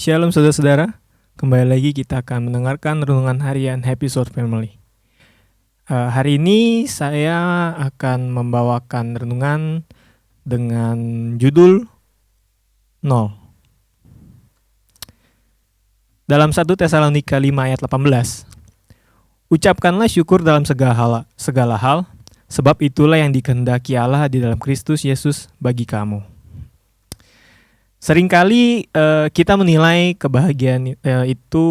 Shalom saudara-saudara, kembali lagi kita akan mendengarkan renungan harian Happy Short Family. Hari ini saya akan membawakan renungan dengan judul 0. Dalam 1 Tesalonika 5 ayat 18, ucapkanlah syukur dalam segala hal, sebab itulah yang dikehendaki Allah di dalam Kristus Yesus bagi kamu. Seringkali kita menilai kebahagiaan itu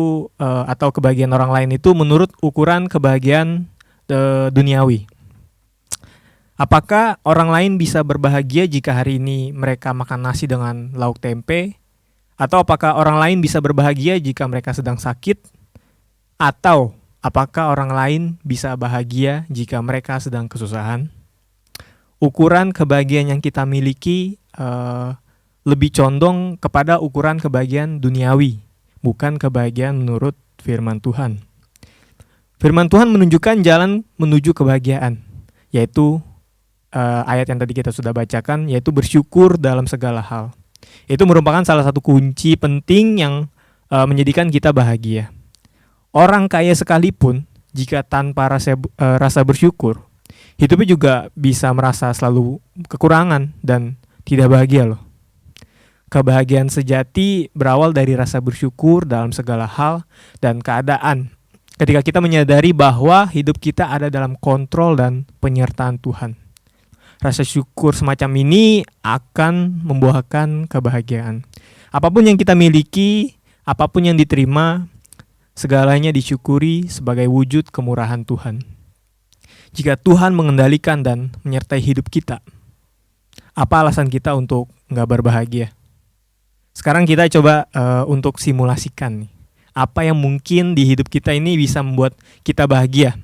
atau kebahagiaan orang lain itu menurut ukuran kebahagiaan duniawi. Apakah orang lain bisa berbahagia jika hari ini mereka makan nasi dengan lauk tempe? Atau apakah orang lain bisa berbahagia jika mereka sedang sakit? Atau apakah orang lain bisa bahagia jika mereka sedang kesusahan? Ukuran kebahagiaan yang kita miliki lebih condong kepada ukuran kebahagiaan duniawi, bukan kebahagiaan menurut firman Tuhan. Firman Tuhan menunjukkan jalan menuju kebahagiaan, yaitu ayat yang tadi kita sudah bacakan, yaitu bersyukur dalam segala hal. Itu merupakan salah satu kunci penting yang menjadikan kita bahagia. Orang kaya sekalipun, jika tanpa rasa bersyukur, hidupnya juga bisa merasa selalu kekurangan dan tidak bahagia loh. Kebahagiaan sejati berawal dari rasa bersyukur dalam segala hal dan keadaan. Ketika kita menyadari bahwa hidup kita ada dalam kontrol dan penyertaan Tuhan. Rasa syukur semacam ini akan membuahkan kebahagiaan. Apapun yang kita miliki, apapun yang diterima, segalanya disyukuri sebagai wujud kemurahan Tuhan. Jika Tuhan mengendalikan dan menyertai hidup kita, apa alasan kita untuk nggak berbahagia? Sekarang kita coba untuk simulasikan nih. Apa yang mungkin di hidup kita ini bisa membuat kita bahagia.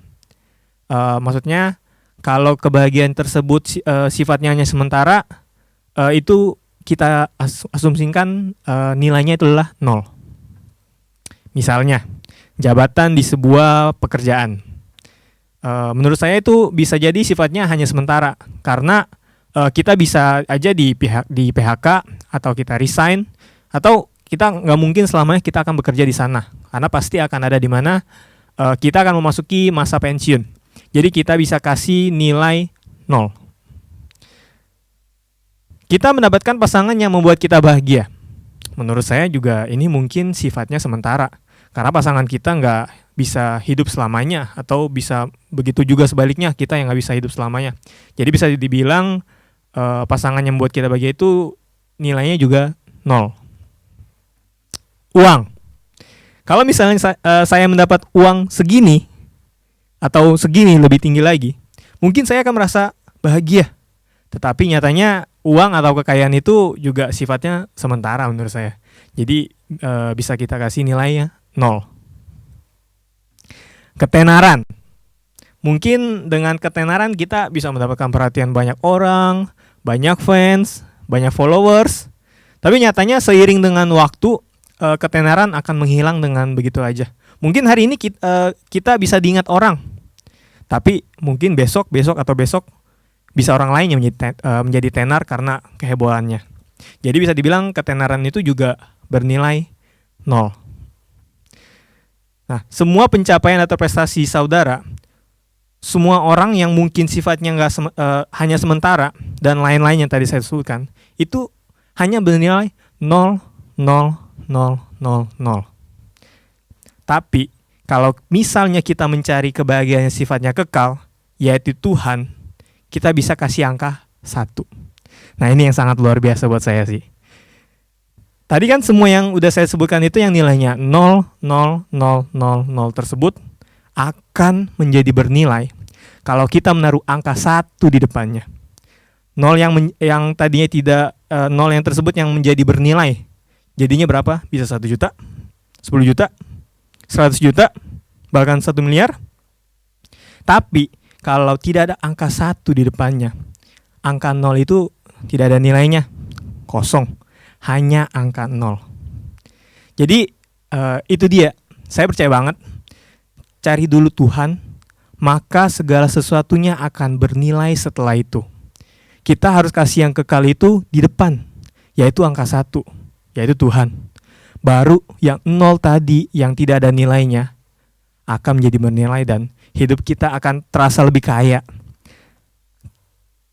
Maksudnya kalau kebahagiaan tersebut sifatnya hanya sementara, itu kita asumsikan nilainya itu adalah 0. Misalnya, jabatan di sebuah pekerjaan. Menurut saya itu bisa jadi sifatnya hanya sementara. Karena kita bisa aja di PHK atau kita resign, atau kita nggak mungkin selamanya kita akan bekerja di sana, karena pasti akan ada di mana kita akan memasuki masa pensiun. Jadi kita bisa kasih nilai 0. Kita mendapatkan pasangan yang membuat kita bahagia. Menurut saya juga ini mungkin sifatnya sementara, karena pasangan kita nggak bisa hidup selamanya, atau bisa begitu juga sebaliknya, kita yang nggak bisa hidup selamanya. Jadi bisa dibilang pasangan yang membuat kita bahagia itu nilainya juga 0. Uang. Kalau misalnya saya mendapat uang segini atau segini lebih tinggi lagi, mungkin saya akan merasa bahagia. Tetapi nyatanya uang atau kekayaan itu juga sifatnya sementara menurut saya. Jadi bisa kita kasih nilainya 0. Ketenaran. Mungkin dengan ketenaran kita bisa mendapatkan perhatian banyak orang, banyak fans, banyak followers. Tapi nyatanya seiring dengan waktu, ketenaran akan menghilang dengan begitu aja. Mungkin hari ini kita bisa diingat orang, tapi mungkin besok bisa orang lain yang menjadi tenar karena kehebohannya. Jadi bisa dibilang ketenaran itu juga bernilai 0. Nah, semua pencapaian atau prestasi saudara, semua orang yang mungkin sifatnya hanya sementara dan lain-lain yang tadi saya sebutkan, itu hanya bernilai 0, 0, 0, 0, 0. Tapi kalau misalnya kita mencari kebahagiaan yang sifatnya kekal, yaitu Tuhan, kita bisa kasih angka 1. Nah, ini yang sangat luar biasa buat saya sih. Tadi kan semua yang udah saya sebutkan itu yang nilainya 0, 0, 0, 0, 0 tersebut akan menjadi bernilai kalau kita menaruh angka 1 di depannya. 0 yang tadinya tidak 0 yang tersebut yang menjadi bernilai. Jadinya berapa? Bisa 1 juta, 10 juta, 100 juta, bahkan 1 miliar. Tapi kalau tidak ada angka 1 di depannya, angka 0 itu tidak ada nilainya, kosong, hanya angka 0. Jadi itu dia, saya percaya banget, cari dulu Tuhan, maka segala sesuatunya akan bernilai setelah itu. Kita harus kasih yang kekal itu di depan, yaitu angka 1, yaitu Tuhan. baru yang nol tadi, yang tidak ada nilainya, akan menjadi bernilai dan hidup kita akan terasa lebih kaya.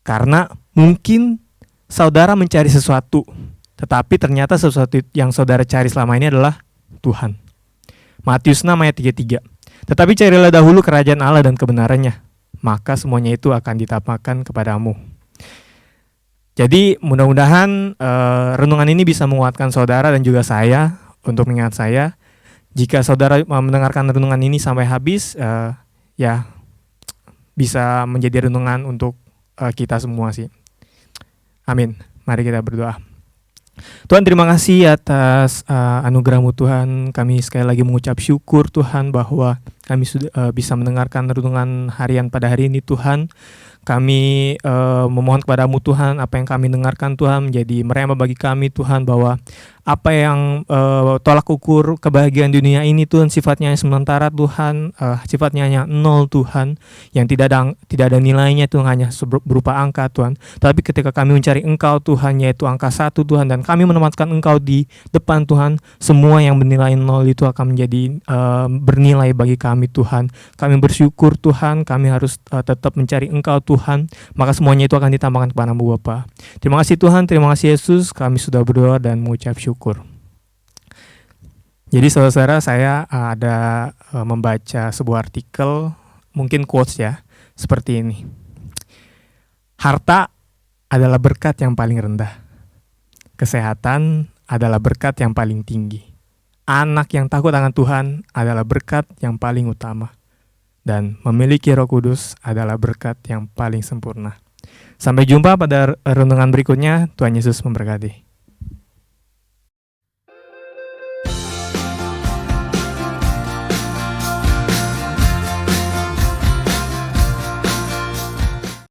Karena mungkin saudara mencari sesuatu, tetapi ternyata sesuatu yang saudara cari selama ini adalah Tuhan. Matius 6 ayat 33. Tetapi carilah dahulu kerajaan Allah dan kebenarannya, maka semuanya itu akan ditambahkan kepadamu. Jadi mudah-mudahan renungan ini bisa menguatkan saudara dan juga saya untuk mengingat saya. Jika saudara mendengarkan renungan ini sampai habis, ya bisa menjadi renungan untuk kita semua sih. Amin. Mari kita berdoa. Tuhan, terima kasih atas anugerah-Mu Tuhan. Kami sekali lagi mengucap syukur Tuhan bahwa kami sudah bisa mendengarkan renungan harian pada hari ini Tuhan. Kami memohon kepada-Mu Tuhan, apa yang kami dengarkan Tuhan menjadi merema bagi kami Tuhan, bahwa apa yang tolak ukur kebahagiaan dunia ini Tuhan sifatnya sementara Tuhan, sifatnya hanya nol Tuhan, yang tidak ada nilainya Tuhan, hanya berupa angka Tuhan. Tapi ketika kami mencari Engkau Tuhan, yaitu angka 1 Tuhan, dan kami menempatkan Engkau di depan Tuhan, semua yang bernilai nol itu akan menjadi bernilai bagi kami Tuhan. Kami bersyukur Tuhan, kami harus tetap mencari Engkau Tuhan, maka semuanya itu akan ditambahkan kepada-Mu Bapa. Terima kasih Tuhan, terima kasih Yesus, kami sudah berdoa dan mengucap syukur. Jadi saudara-saudara, saya ada membaca sebuah artikel, mungkin quotes ya, seperti ini. Harta adalah berkat yang paling rendah. Kesehatan adalah berkat yang paling tinggi. Anak yang takut akan Tuhan adalah berkat yang paling utama. Dan memiliki Roh Kudus adalah berkat yang paling sempurna. Sampai jumpa pada renungan berikutnya. Tuhan Yesus memberkati.